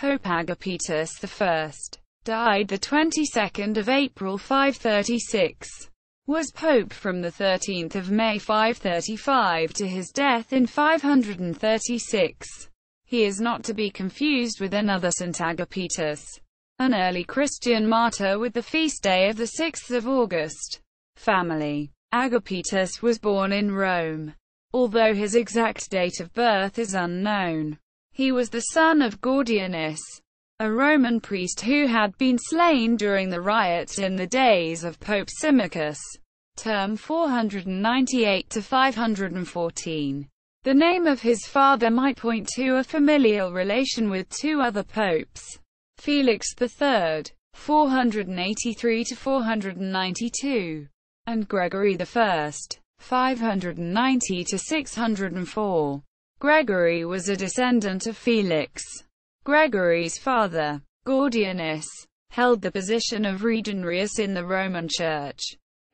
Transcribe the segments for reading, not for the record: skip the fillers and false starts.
Pope Agapetus I, died the 22nd of April 536, was pope from the 13th of May 535 to his death in 536. He is not to be confused with another Saint Agapetus, an early Christian martyr with the feast day of the 6th of August. Family. Agapetus was born in Rome, although his exact date of birth is unknown. He was the son of Gordianus, a Roman priest who had been slain during the riots in the days of Pope Symmachus, term 498 to 514. The name of his father might point to a familial relation with two other popes, Felix III, 483 to 492, and Gregory I, 590 to 604. Gregory was a descendant of Felix. Gregory's father, Gordianus, held the position of regenerius in the Roman Church.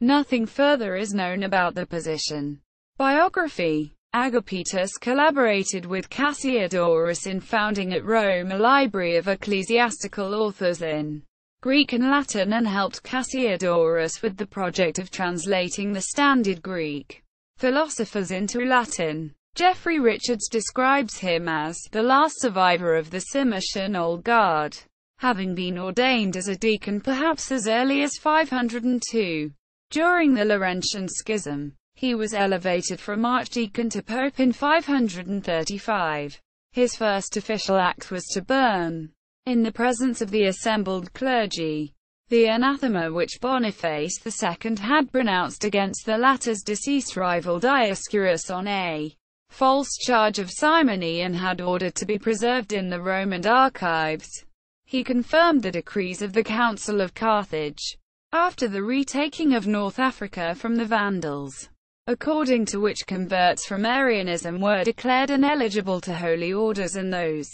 Nothing further is known about the position. Biography. Agapetus collaborated with Cassiodorus in founding at Rome a library of ecclesiastical authors in Greek and Latin, and helped Cassiodorus with the project of translating the standard Greek philosophers into Latin. Geoffrey Richards describes him as the last survivor of the Sarmatian Old Guard, having been ordained as a deacon perhaps as early as 502. During the Laurentian Schism, he was elevated from archdeacon to pope in 535. His first official act was to burn, in the presence of the assembled clergy, the anathema which Boniface II had pronounced against the latter's deceased rival Dioscorus on a false charge of simony, and had ordered to be preserved in the Roman archives. He confirmed the decrees of the Council of Carthage, after the retaking of North Africa from the Vandals, according to which converts from Arianism were declared ineligible to holy orders, and those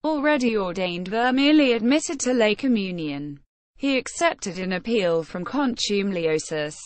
already ordained were merely admitted to lay communion. He accepted an appeal from Contume Leosus,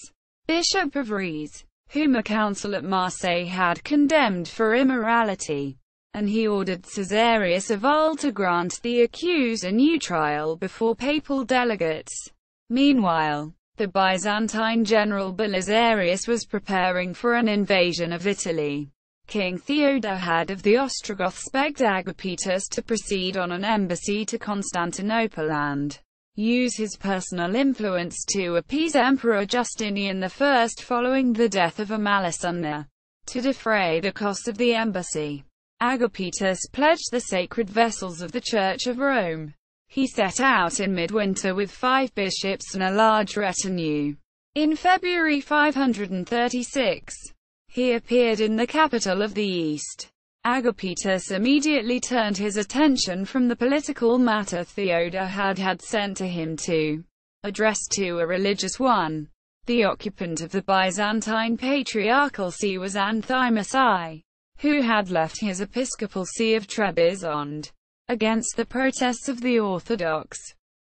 Bishop of Rheims, whom a council at Marseille had condemned for immorality, and he ordered Caesarius of Arles to grant the accused a new trial before papal delegates. Meanwhile, the Byzantine general Belisarius was preparing for an invasion of Italy. King Theodahad of the Ostrogoths begged Agapetus to proceed on an embassy to Constantinople and use his personal influence to appease Emperor Justinian I following the death of Amalasuntha. To defray the cost of the embassy, Agapetus pledged the sacred vessels of the Church of Rome. He set out in midwinter with 5 bishops and a large retinue. In February 536, he appeared in the capital of the East. Agapetus immediately turned his attention from the political matter Theodahad had sent to him to address to a religious one. The occupant of the Byzantine patriarchal see was Anthimus I, who had left his episcopal see of Trebizond against the protests of the Orthodox.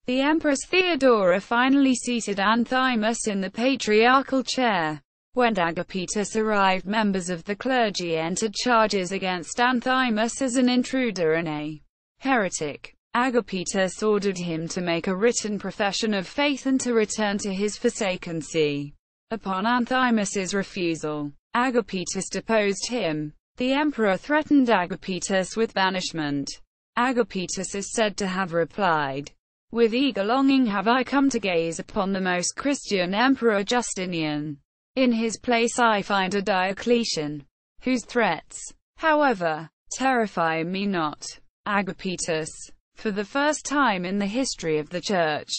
The Empress Theodora finally seated Anthimus in the patriarchal chair. When Agapetus arrived, members of the clergy entered charges against Anthimus as an intruder and a heretic. Agapetus ordered him to make a written profession of faith and to return to his forsaken see. Upon Anthimus's refusal, Agapetus deposed him. The emperor threatened Agapetus with banishment. Agapetus is said to have replied, "With eager longing have I come to gaze upon the most Christian Emperor Justinian. In his place I find a Diocletian, whose threats, however, terrify me not." Agapetus, for the first time in the history of the Church,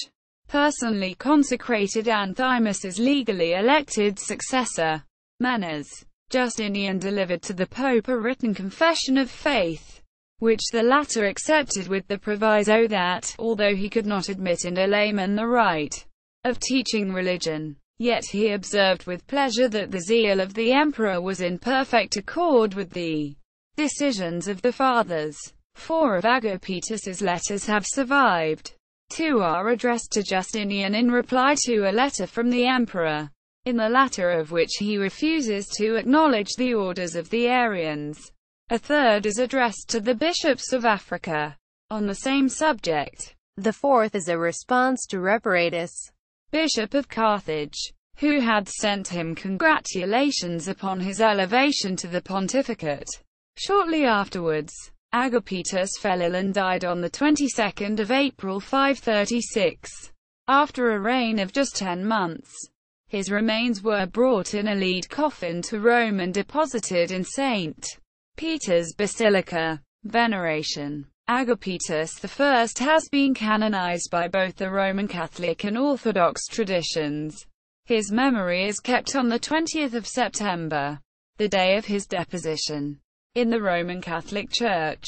personally consecrated Anthimus's legally elected successor. Manners. Justinian delivered to the Pope a written confession of faith, which the latter accepted with the proviso that, although he could not admit in a layman the right of teaching religion, yet he observed with pleasure that the zeal of the emperor was in perfect accord with the decisions of the fathers. 4 of Agapetus's letters have survived. 2 are addressed to Justinian in reply to a letter from the emperor, in the latter of which he refuses to acknowledge the orders of the Arians. A third is addressed to the bishops of Africa. on the same subject. The fourth is a response to Agapetus, Bishop of Carthage, who had sent him congratulations upon his elevation to the pontificate. Shortly afterwards, Agapetus fell ill and died on the 22nd of April 536. After a reign of just 10 months, his remains were brought in a lead coffin to Rome and deposited in St. Peter's Basilica. Veneration. Agapetus I has been canonized by both the Roman Catholic and Orthodox traditions. His memory is kept on the 20th of September, the day of his deposition, in the Roman Catholic Church.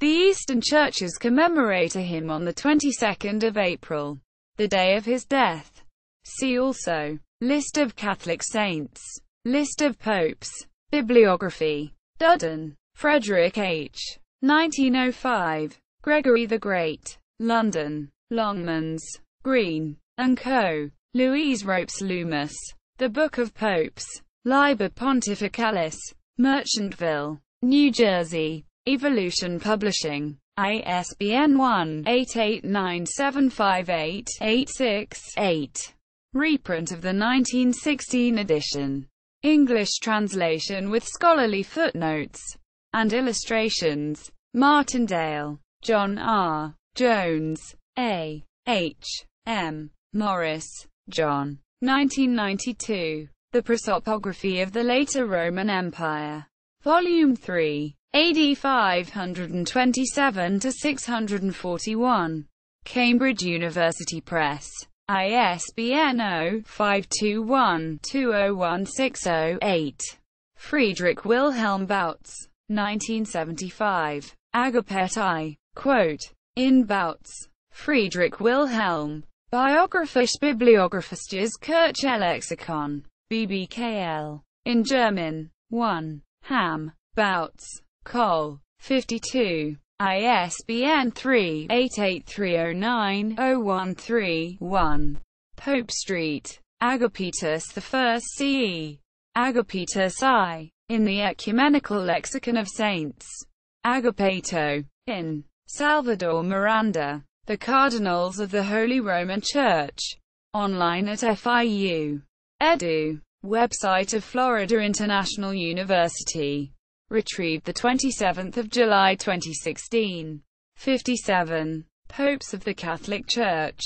The Eastern churches commemorate him on the 22nd of April, the day of his death. See also: List of Catholic saints, List of popes, Bibliography. Dudden, Frederick H. 1905. Gregory the Great. London: Longmans, Green & Co. Louise Ropes Loomis. The Book of Popes. Liber Pontificalis. Merchantville, New Jersey. Evolution Publishing. ISBN 1-889758-868. Reprint of the 1916 edition. English translation with scholarly footnotes and illustrations. Martindale, John R. Jones, A. H. M. Morris, John. 1992. The Prosopography of the Later Roman Empire. Volume 3. AD 527-641. Cambridge University Press. ISBN 0-521-20160-8. Friedrich Wilhelm Bautz. 1975. Agapetus I. Quote: in Bautz, Friedrich Wilhelm. Biographisches Bibliographisches Kirchenlexikon. BBKL. In German. 1. Ham. Bautz. Col. 52. ISBN 3-88309-013-1. Pope Street. Agapetus I CE. Agapetus I. In the Ecumenical Lexicon of Saints. Agapeto. In Salvador Miranda. The Cardinals of the Holy Roman Church. Online at FIU. Edu. Website of Florida International University. Retrieved 27 July 2016. 57. Popes of the Catholic Church.